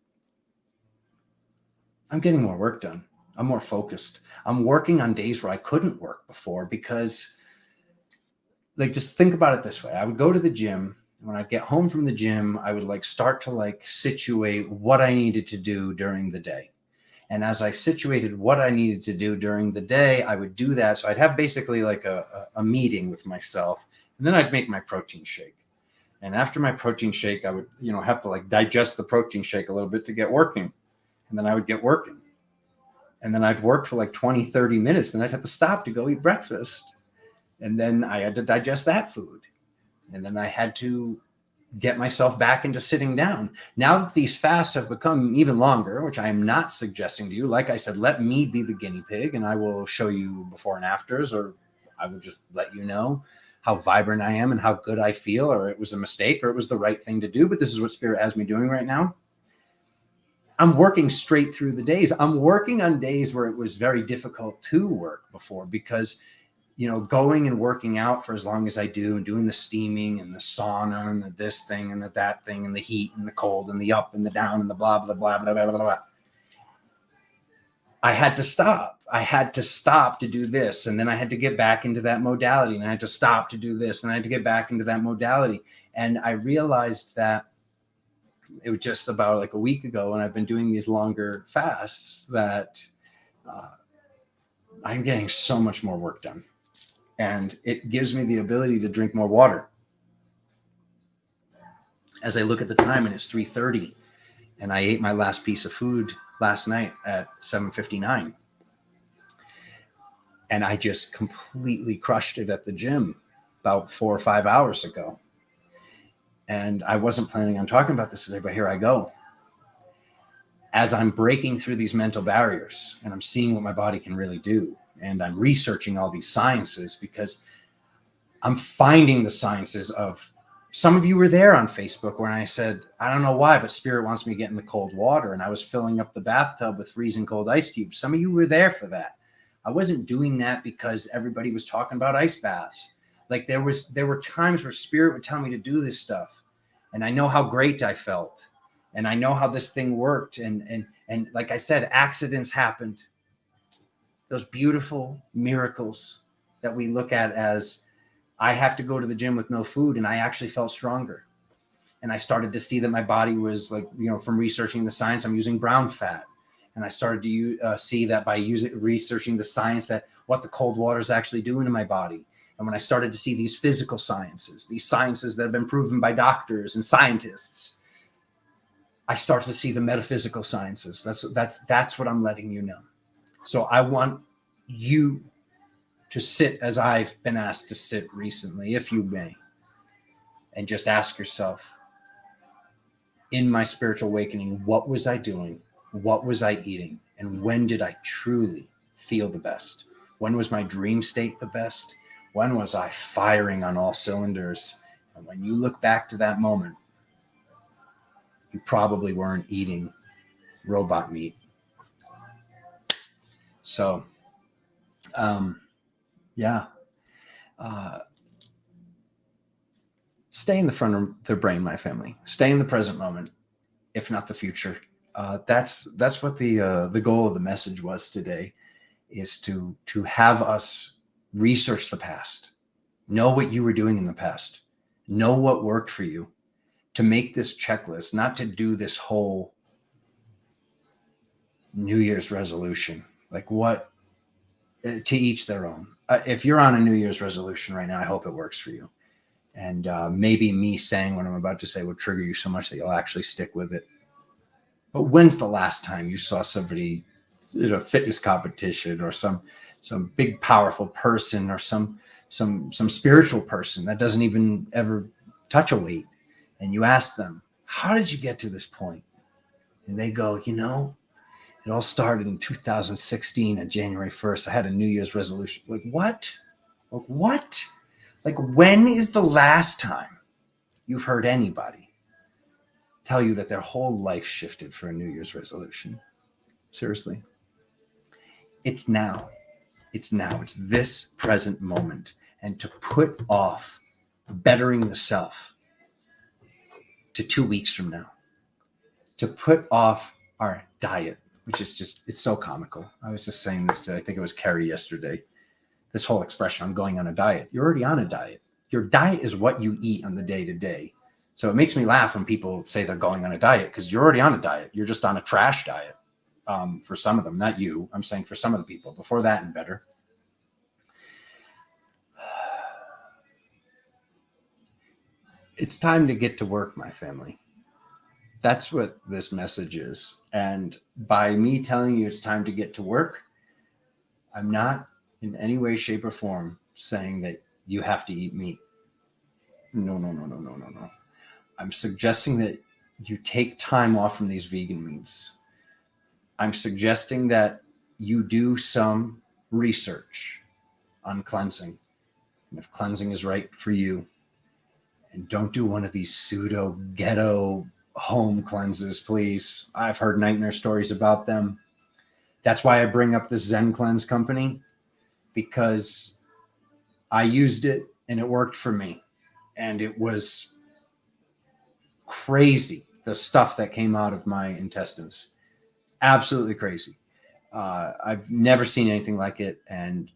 I'm getting more work done. I'm more focused. I'm working on days where I couldn't work before because, like, just think about it this way. I would go to the gym. When I'd get home from the gym, I would like start to like situate what I needed to do during the day. And as I situated what I needed to do during the day, I would do that. So I'd have basically like a meeting with myself, and then I'd make my protein shake. And after my protein shake, I would, have to like digest the protein shake a little bit to get working. And then I would get working. And then I'd work for like 20, 30 minutes. And I'd have to stop to go eat breakfast. And then I had to digest that food. And then I had to get myself back into sitting down. Now that these fasts have become even longer, which I am not suggesting to you, like I said, let me be the guinea pig and I will show you before and afters, or I will just let you know how vibrant I am and how good I feel, or it was a mistake or it was the right thing to do. But this is what Spirit has me doing right now. I'm working straight through the days. I'm working on days where it was very difficult to work before because going and working out for as long as I do and doing the steaming and the sauna and the this thing and the that thing and the heat and the cold and the up and the down and the blah, blah, blah, blah, blah, blah, blah. I had to stop. I had to stop to do this. And then I had to get back into that modality, and I had to stop to do this. And I had to get back into that modality. And I realized that it was just about like a week ago, and I've been doing these longer fasts, that I'm getting so much more work done. And it gives me the ability to drink more water. As I look at the time, and it's 3:30, and I ate my last piece of food last night at 7:59. And I just completely crushed it at the gym about 4 or 5 hours ago. And I wasn't planning on talking about this today, but here I go. As I'm breaking through these mental barriers and I'm seeing what my body can really do, and I'm researching all these sciences, because I'm finding the sciences of, some of you were there on Facebook when I said, I don't know why, but Spirit wants me to get in the cold water. And I was filling up the bathtub with freezing cold ice cubes. Some of you were there for that. I wasn't doing that because everybody was talking about ice baths. Like there were times where Spirit would tell me to do this stuff. And I know how great I felt. And I know how this thing worked. And like I said, accidents happened. Those beautiful miracles that we look at as, I have to go to the gym with no food, and I actually felt stronger. And I started to see that my body was like, from researching the science, I'm using brown fat. And I started to see that by researching the science, that what the cold water is actually doing to my body. And when I started to see these physical sciences, these sciences that have been proven by doctors and scientists, I started to see the metaphysical sciences. That's what I'm letting you know. So I want you to sit as I've been asked to sit recently, if you may, and just ask yourself, in my spiritual awakening, what was I doing? What was I eating? And when did I truly feel the best? When was my dream state the best? When was I firing on all cylinders? And when you look back to that moment, you probably weren't eating robot meat. So, stay in the front of their brain, my family. Stay in the present moment, if not the future. That's what the goal of the message was today, is to have us research the past, know what you were doing in the past, know what worked for you, to make this checklist, not to do this whole New Year's resolution. Like, what, to each their own. If you're on a New Year's resolution right now, I hope it works for you. And maybe me saying what I'm about to say will trigger you so much that you'll actually stick with it. But when's the last time you saw somebody in a fitness competition, or some big powerful person, or some spiritual person that doesn't even ever touch a weight, and you ask them, how did you get to this point? And they go, it all started in 2016 on January 1st. I had a New Year's resolution. Like, what? Like, what? Like, when is the last time you've heard anybody tell you that their whole life shifted for a New Year's resolution? Seriously. It's now. It's now. It's this present moment. And to put off bettering the self to 2 weeks from now, to put off our diet, which is just, it's so comical. I was just saying this to, I think it was Carrie yesterday, this whole expression, I'm going on a diet. You're already on a diet. Your diet is what you eat on the day to day. So it makes me laugh when people say they're going on a diet, because you're already on a diet. You're just on a trash diet. For some of them, not you. I'm saying for some of the people. Before that and better. It's time to get to work, my family. That's what this message is. And by me telling you it's time to get to work, I'm not in any way, shape, or form saying that you have to eat meat. No. I'm suggesting that you take time off from these vegan meats. I'm suggesting that you do some research on cleansing. And if cleansing is right for you, and don't do one of these pseudo ghetto home cleanses, please. I've heard nightmare stories about them. That's why I bring up this Zen Cleanse company, because I used it and it worked for me. And it was crazy, the stuff that came out of my intestines. Absolutely crazy. I've never seen anything like it. And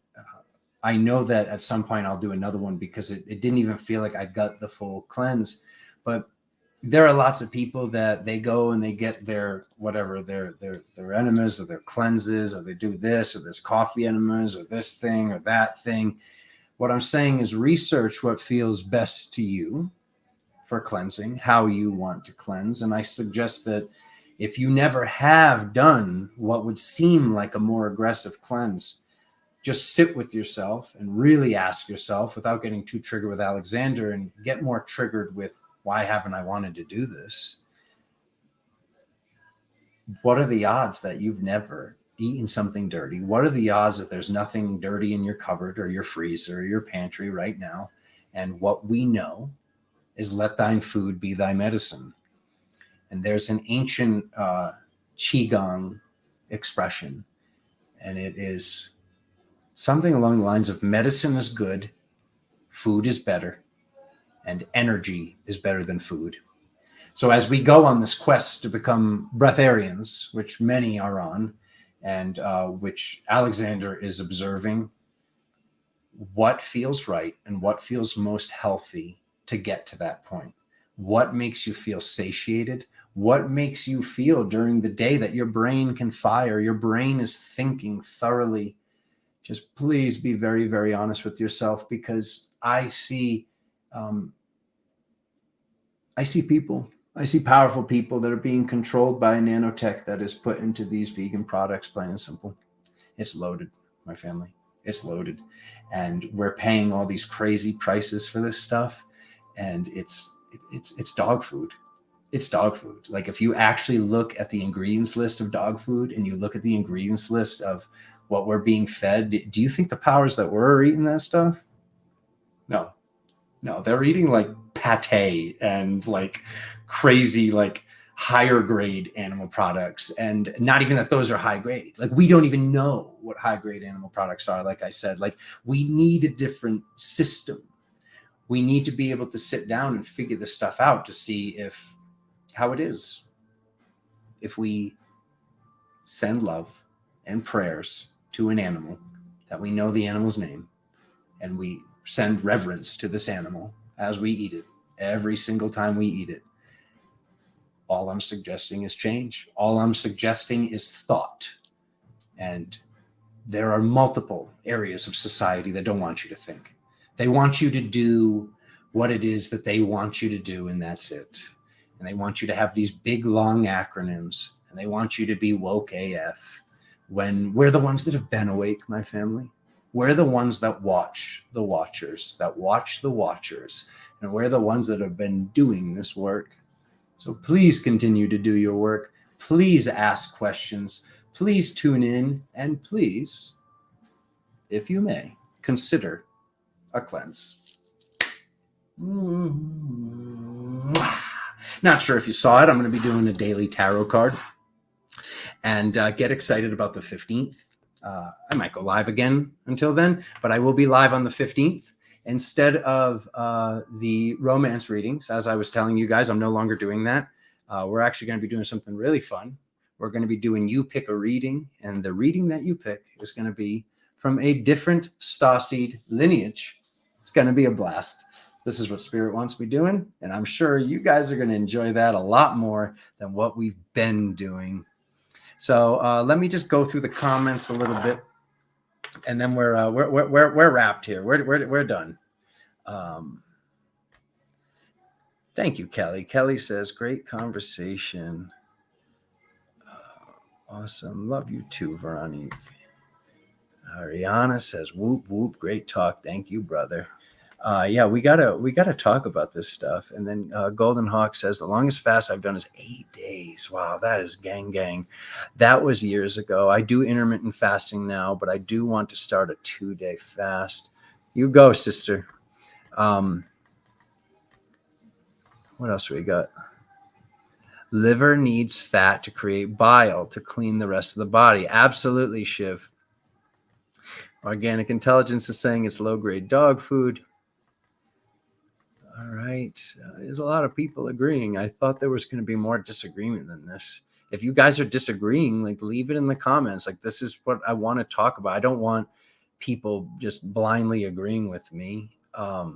I know that at some point I'll do another one, because it didn't even feel like I got the full cleanse. But there are lots of people that they go and they get their whatever, their enemas or their cleanses, or they do this, or there's coffee enemas, or this thing or that thing. What I'm saying is research what feels best to you for cleansing, how you want to cleanse. And I suggest that if you never have done what would seem like a more aggressive cleanse, just sit with yourself and really ask yourself, without getting too triggered with Alexander, and get more triggered with, why haven't I wanted to do this? What are the odds that you've never eaten something dirty? What are the odds that there's nothing dirty in your cupboard or your freezer or your pantry right now? And what we know is, let thine food be thy medicine. And there's an ancient Qigong expression, and it is something along the lines of, medicine is good, food is better, and energy is better than food. So as we go on this quest to become breatharians, which many are on, and which Alexander is observing, what feels right and what feels most healthy to get to that point? What makes you feel satiated? What makes you feel during the day that your brain can fire? Your brain is thinking thoroughly. Just please be very, very honest with yourself, because I see people, I see powerful people that are being controlled by nanotech that is put into these vegan products, plain and simple. It's loaded, my family. It's loaded. And we're paying all these crazy prices for this stuff. And it's dog food. It's dog food. Like, if you actually look at the ingredients list of dog food, and you look at the ingredients list of what we're being fed, do you think the powers that were eating that stuff? No, they're eating like pate and like crazy, like higher grade animal products. And not even that those are high grade. Like, we don't even know what high grade animal products are. Like I said, like, we need a different system. We need to be able to sit down and figure this stuff out to see how it is. If we send love and prayers to an animal that we know the animal's name, and we send reverence to this animal as we eat it, every single time we eat it, all I'm suggesting is change. All I'm suggesting is thought. And there are multiple areas of society that don't want you to think. They want you to do what it is that they want you to do, and that's it. And they want you to have these big, long acronyms, and they want you to be woke AF, when we're the ones that have been awake, my family. We're the ones that watch the watchers, that watch the watchers, and we're the ones that have been doing this work. So please continue to do your work. Please ask questions. Please tune in, and please, if you may, consider a cleanse. Not sure if you saw it. I'm going to be doing a daily tarot card, and get excited about the 15th. I might go live again until then, but I will be live on the 15th. Instead of the romance readings, as I was telling you guys, I'm no longer doing that. We're actually going to be doing something really fun. we're going to be doing You Pick a Reading, and the reading that you pick is going to be from a different starseed lineage. It's going to be a blast. This is what Spirit wants me doing, and I'm sure you guys are going to enjoy that a lot more than what we've been doing. So let me just go through the comments a little bit, and then we're wrapped here. We're done. Thank you, Kelly. Kelly says, great conversation. Awesome. Love you too, Veronique. Ariana says, whoop, whoop. Great talk. Thank you, brother. Yeah, we gotta talk about this stuff. And then Golden Hawk says, the longest fast I've done is 8 days. Wow, that is gang. That was years ago. I do intermittent fasting now, but I do want to start a 2-day fast. You go, sister. What else we got? Liver needs fat to create bile to clean the rest of the body. Absolutely, Shiv. Organic Intelligence is saying it's low-grade dog food. All right. There's a lot of people agreeing. I thought there was going to be more disagreement than this. If you guys are disagreeing, like, leave it in the comments. Like, this is what I want to talk about. I don't want people just blindly agreeing with me. I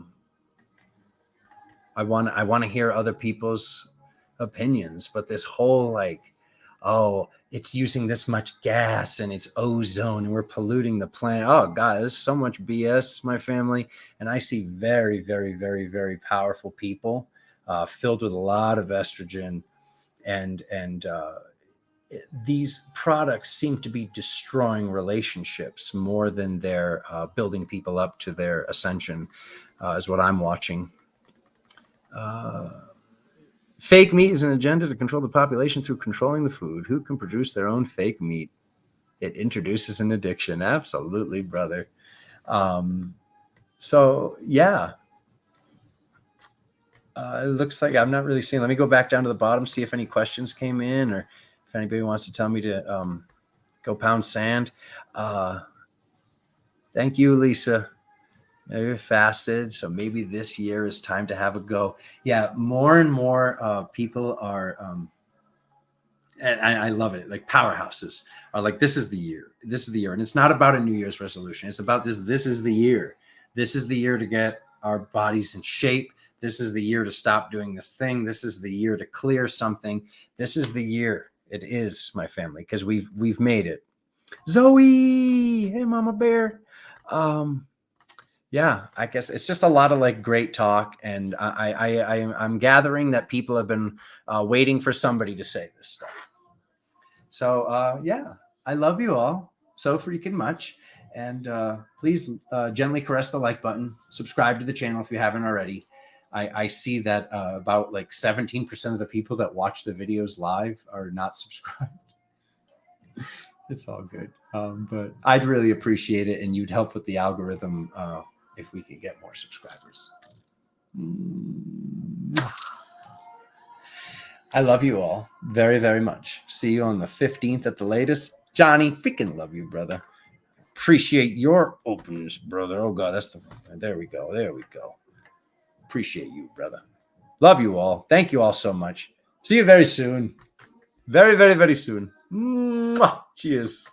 want to hear other people's opinions, but this whole like, oh, it's using this much gas and it's ozone and we're polluting the planet. Oh God, there's so much BS, my family. And I see very, very, very, very powerful people filled with a lot of estrogen, and these products seem to be destroying relationships more than they're building people up to their ascension, is what I'm watching. Fake meat is an agenda to control the population through controlling the food. Who can produce their own fake meat? It introduces an addiction. Absolutely, brother. So yeah, it looks like I'm not really seeing. Let me go back down to the bottom, see if any questions came in, or if anybody wants to tell me to go pound sand. Thank you, Lisa. You're fasted, so maybe this year is time to have a go. Yeah, more and more people are, and I love it. Like powerhouses are like, this is the year. This is the year, and it's not about a New Year's resolution. It's about this. This is the year. This is the year to get our bodies in shape. This is the year to stop doing this thing. This is the year to clear something. This is the year. It is, my family, because we've made it. Zoe, hey, Mama Bear. Yeah, I guess it's just a lot of like great talk, and I'm gathering that people have been waiting for somebody to say this stuff. So yeah, I love you all so freaking much, and please gently caress the like button. Subscribe to the channel if you haven't already. I see that about like 17% of the people that watch the videos live are not subscribed. It's all good, but I'd really appreciate it, and you'd help with the algorithm if we could get more subscribers. I love you all very, very much. See you on the 15th at the latest. Johnny, freaking love you, brother. Appreciate your openness, brother. Oh God, that's the there we go. There we go. Appreciate you, brother. Love you all. Thank you all so much. See you very soon. Very, very, very soon. Mwah. Cheers.